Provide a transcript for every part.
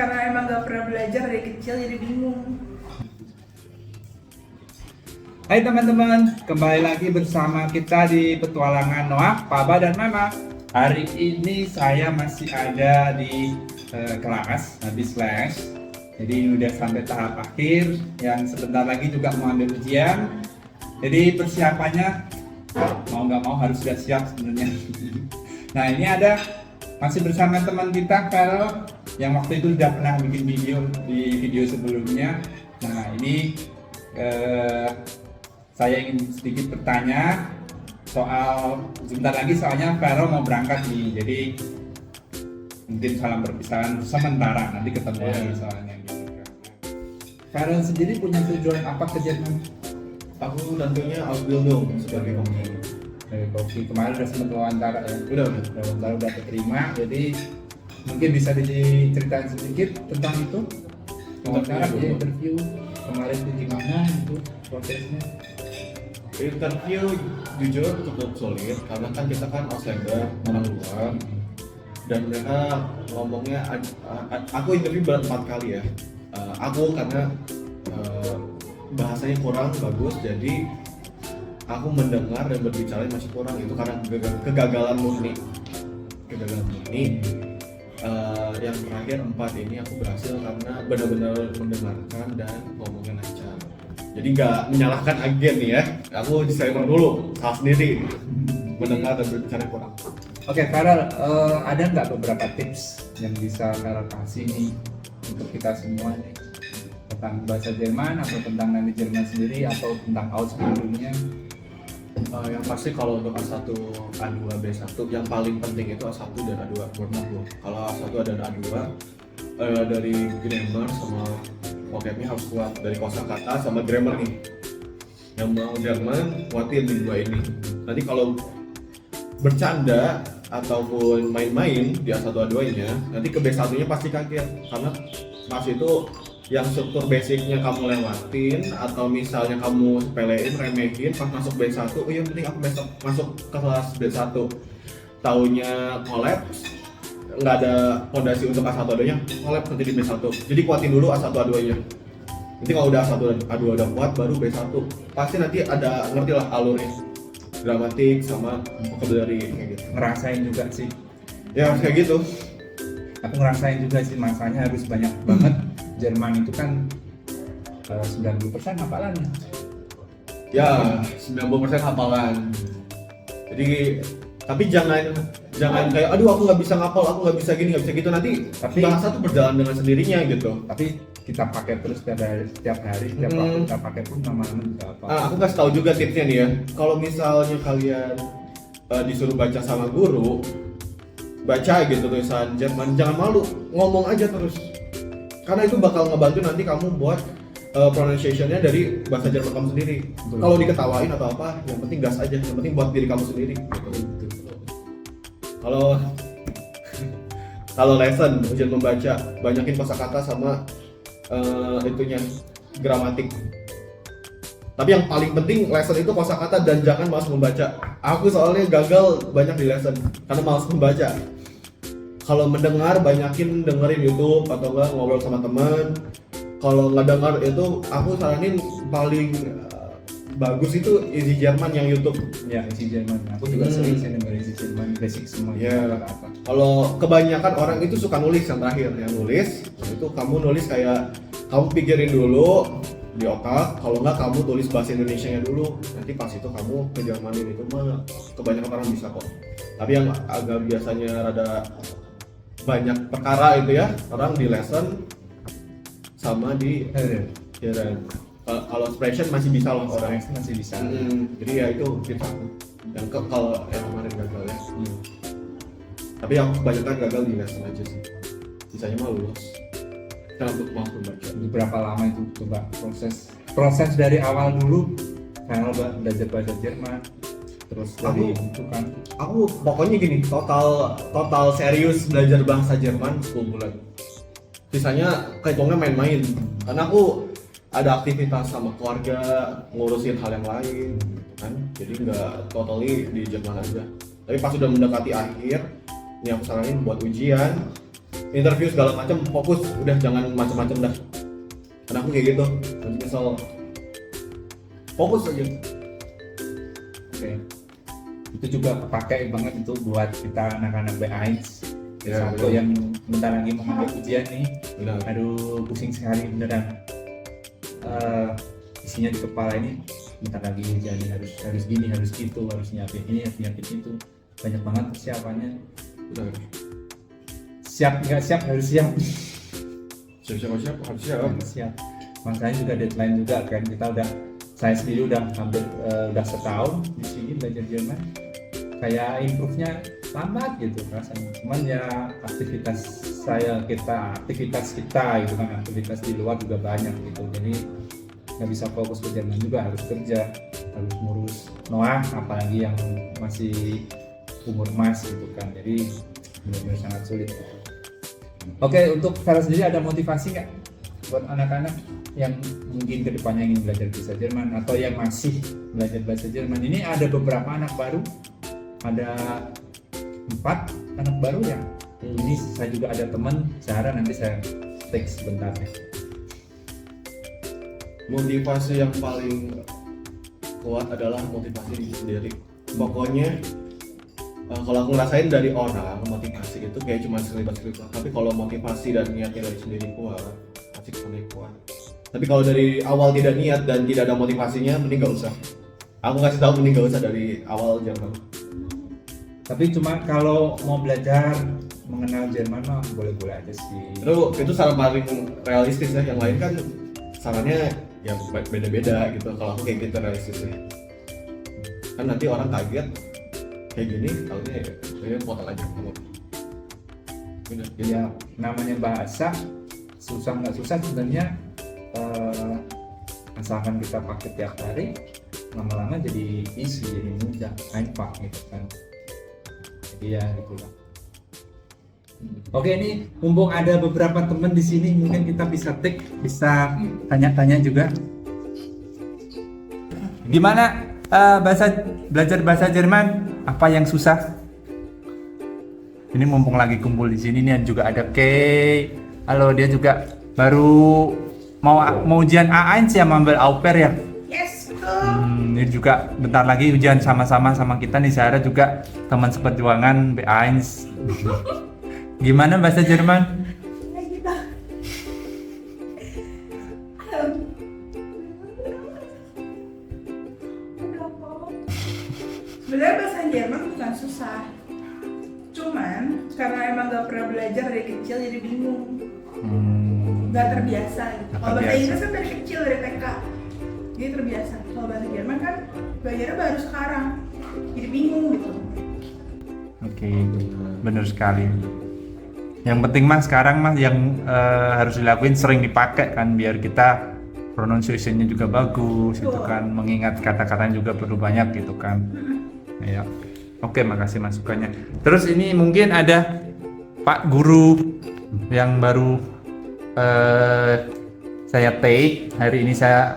karena emang gak pernah belajar dari kecil jadi bingung. Hai teman-teman, kembali lagi bersama kita di petualangan Noah, Papa dan Mama. Hari ini saya masih ada di kelas habis les. Jadi udah sampai tahap akhir yang sebentar lagi juga mau ambil ujian. Jadi persiapannya mau nggak mau harus sudah siap sebenarnya. Nah ini ada masih bersama teman kita Carol yang waktu itu sudah pernah bikin video di video sebelumnya. Nah ini saya ingin sedikit bertanya soal sebentar lagi soalnya Vero mau berangkat nih, jadi mungkin salam perpisahan sementara, nanti ketemu lagi soalnya gitu kan. Vero sendiri punya tujuan apa ke Jerman? Aku tentunya Ausbildung sebagai koki. Koki kemarin udah sempat wawancara ya. Udah. Udah keterima, jadi mungkin bisa diceritain sedikit tentang itu wawancara ya, interview kemarin itu gimana gitu prosesnya? Interview jujur cukup sulit karena kan kita kan outsider, orang luar, dan mereka ngomongnya aku interview baru 4 kali ya. Aku karena bahasanya kurang bagus, jadi aku mendengar dan berbicara masih kurang, itu karena kegagalan murni. Yang terakhir 4 ini aku berhasil karena benar-benar mendengarkan dan ngomongnya lancar. Jadi nggak menyalahkan agen nih ya, aku disclaimer dulu, salah sendiri mendengar dan berbicara kurang. Oke, Farel, ada nggak beberapa tips yang bisa Farel kasih nih untuk kita semua nih tentang bahasa Jerman atau tentang nanti Jerman sendiri atau tentang Ausbildungnya? Yang pasti kalau untuk A1, A2, B1 yang paling penting itu A1 dan A2 menurut aku. Kalau A1 dan A2 dari grammar sama vocabnya harus kuat, dari kosakata sama grammar nih. Yang mau Jerman kuatin di dua ini. Nanti kalau bercanda ataupun main-main di A1 A2 nya, nanti ke B1 nya pasti kaget karena pas itu yang struktur basicnya kamu lewatin atau misalnya kamu sepelein, remehin, pas masuk B1, oh yang penting aku besok masuk ke kelas B1 taunya kolaps, nggak ada fondasi untuk A1 A2 nya, kolaps nanti di B1. Jadi kuatin dulu A1 A2 nya. Nanti kalau udah A1 A2 udah kuat baru B1. Pasti nanti ada, ngerti lah alurnya, gramatik sama vocabulary kayak gitu. Ngerasain juga sih. Ya kayak gitu. Aku ngerasain juga sih, masanya harus banyak banget. Jerman itu kan 90% hafalannya. Ya, 90% hafalan. Jadi tapi jangan kayak aduh aku nggak bisa ngapal, aku nggak bisa gini, nggak bisa gitu, nanti Tapi bahasa tuh berjalan dengan sendirinya gitu. tapi kita pakai terus setiap hari setiap waktu kita pakai pun lama-lama juga apa. Aku kasih tahu juga tipsnya nih ya. Kalau misalnya kalian disuruh baca sama guru, baca gitu tulisan Jerman, jangan malu, ngomong aja terus. Karena itu bakal ngebantu nanti kamu buat pronunciation-nya dari bahasa Jerman kamu sendiri. Kalau diketawain atau apa, yang penting gas aja, yang penting buat diri kamu sendiri gitu. Kalau lesson ujian membaca, banyakin kosakata sama itunya gramatik. Tapi yang paling penting lesson itu kosakata dan jangan malas membaca. Aku soalnya gagal banyak di lesson karena malas membaca. Kalau mendengar, banyakin dengerin YouTube atau enggak ngobrol sama teman. Kalau nggak dengar itu, aku saranin paling bagus itu Easy German yang YouTube. Ya, Easy German. Aku juga sering sih denger Easy German, basic semua. Ya. Kalau kebanyakan orang itu suka nulis yang terakhir, yang nulis itu kamu nulis kayak kamu pikirin dulu di otak. Kalau nggak kamu tulis bahasa Indonesianya dulu. Nanti pas itu kamu ke Jermanin itu mah kebanyakan orang bisa kok. Tapi yang agak biasanya rada banyak perkara itu ya orang di lesson sama di hearing. Kalau expression masih bisa loh orang, masih bisa. Jadi ya itu tips aku. Yang kalau yang kemarin gagal ya. Tapi yang kebanyakan gagal di lesson aja sih. Sisanya mah lulus. Kita untuk mampu baca. Berapa lama itu coba proses dari awal dulu kalau belajar bahasa Jerman terus dari itu kan aku pokoknya gini, total serius belajar bahasa Jerman 10 bulan. Sisanya kehitungnya main-main karena aku ada aktivitas sama keluarga, ngurusin hal yang lain gitu kan, jadi nggak totally di Jerman aja. Tapi pas sudah mendekati akhir, ini aku saranin buat ujian interview segala macam fokus, udah jangan macam-macam dah. Karena aku kayak gitu, nanti misal fokus aja. Oke. Itu juga pakai banget itu buat kita anak-anak B1 Ya, satu bener. yang bentar lagi mau ngambil ujian nih. Benar. Aduh, pusing sekali beneran. Isinya di kepala ini bentar lagi ujian nih, harus gini, harus gitu, harus nyiapin ini, harus nyiapin itu. Banyak banget persiapannya. Benar. Siap nggak siap harus siap. Siap harus siap. Harus siap. Makanya juga deadline juga kan, saya sendiri udah hampir udah setahun di sini belajar Jerman. Kayak improve-nya lambat gitu rasanya. Cuman ya aktivitas kita gitu kan, aktivitas di luar juga banyak gitu. Jadi nggak bisa fokus ke Jerman juga, harus kerja, harus ngurus Noah, apalagi yang masih umur emas gitu kan. Jadi benar-benar sangat sulit. Oke, untuk Vera sendiri ada motivasi nggak buat anak-anak yang mungkin kedepannya ingin belajar bahasa Jerman atau yang masih belajar bahasa Jerman? Ini ada beberapa anak baru, ada 4 anak baru ya. Ini saya juga ada teman, Sarah, nanti saya teks sebentar ya. Motivasi yang paling kuat adalah motivasi diri sendiri. Pokoknya kalau aku ngerasain dari orang, motivasi itu kayak cuma sekelip-sekelip, tapi kalau motivasi dan niatnya dari sendiri kuat, pasti kesannya kuat. Tapi kalau dari awal tidak niat dan tidak ada motivasinya, mending gak usah. Aku kasih tahu, mending gak usah dari awal jangan. Tapi cuma kalau mau belajar mengenal Jerman mah boleh-boleh aja sih. Itu saran paling realistis ya. Yang lain kan sarannya ya beda-beda gitu. Kalau aku kayak gitu realistisnya. Kan nanti orang kaget kayak gini, tahunya ya kayaknya potong aja kamu. Udah, gitu. Ya namanya bahasa susah nggak susah sebenarnya, asalkan kita pakai tiap hari, lama-lama jadi easy, jadi mudah, einfach gitu kan. Jadi ya gitulah. Oke, ini mumpung ada beberapa teman di sini, mungkin kita bisa tanya-tanya juga. Gimana belajar bahasa Jerman? Apa yang susah? Ini mumpung lagi kumpul di sini nih, juga ada Kay. Halo, dia juga baru mau ujian A1 ya, ambil au pair ya. Yes, betul. Ini juga bentar lagi ujian sama-sama sama kita nih, Sarah juga teman seperjuangan B1. Gimana bahasa Jerman? Kayak gitu. Sebenarnya bahasa Jerman bukan susah, cuman karena emang gak pernah belajar dari kecil jadi bingung, gak terbiasa gitu. Kalau bahasa terbiasa. Inggris kan dari kecil, dari TK, jadi terbiasa. Kalau bahasa Jerman kan belajarnya baru sekarang, jadi bingung gitu. Oke, benar sekali. Yang penting mah sekarang mah yang harus dilakuin sering dipakai kan, biar kita pronunciation-nya juga bagus gitu kan, mengingat kata-katanya juga perlu banyak gitu kan. Ya. Oke, makasih masukannya. Terus ini mungkin ada Pak Guru yang baru saya take hari ini, saya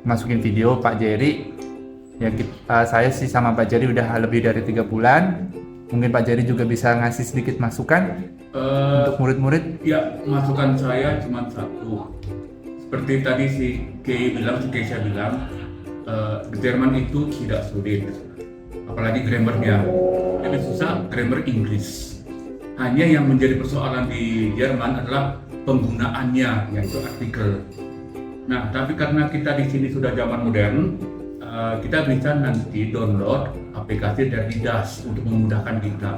masukin video Pak Jerry. Ya, saya sih sama Pak Jerry udah lebih dari 3 bulan. Mungkin Pak Jerry juga bisa ngasih sedikit masukan untuk murid-murid. Ya, masukan saya cuma satu. Seperti tadi si Keisha bilang, Jerman itu tidak sulit, apalagi grammarnya. Lebih susah grammar Inggris. Hanya yang menjadi persoalan di Jerman adalah penggunaannya, yaitu artikel. Nah, tapi karena kita di sini sudah zaman modern, kita bisa nanti download aplikasi dari DAS untuk memudahkan kita.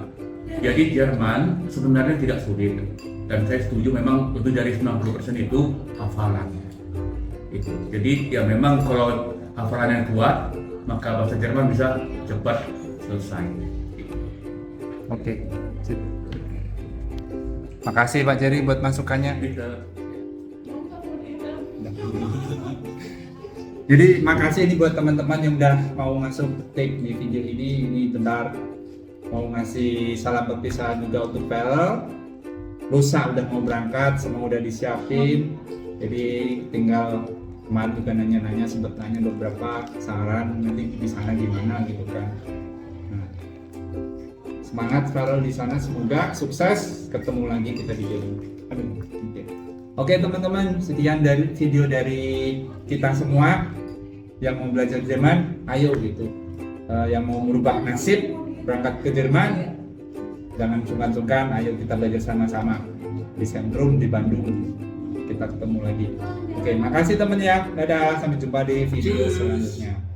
Jadi Jerman sebenarnya tidak sulit, dan saya setuju memang lebih dari 90% itu hafalan. Gitu. Jadi ya memang kalau hafalan yang kuat, maka bahasa Jerman bisa cepat selesai. Oke. Sip. Makasih Pak Jerry buat masukannya. Bisa. Jadi makasih ini buat teman-teman yang udah mau masuk take di video ini bentar mau ngasih salam perpisahan juga untuk Vel. Lusa udah mau berangkat, semua udah disiapin. Jadi tinggal kemarin juga nanya-nanya, sempet nanya beberapa saran nanti di sana gimana gitu kan. Nah, Semangat selalu di sana, semoga sukses. Ketemu lagi kita di Jerman. Oke teman-teman, sekian dari video dari kita semua yang mau belajar Jerman. Ayo gitu, yang mau merubah nasib berangkat ke Jerman, jangan sungkan-sungkan. Ayo kita belajar sama-sama di Sentrum di Bandung. Kita ketemu lagi. Oke, makasih teman ya. Dadah, sampai jumpa di video selanjutnya.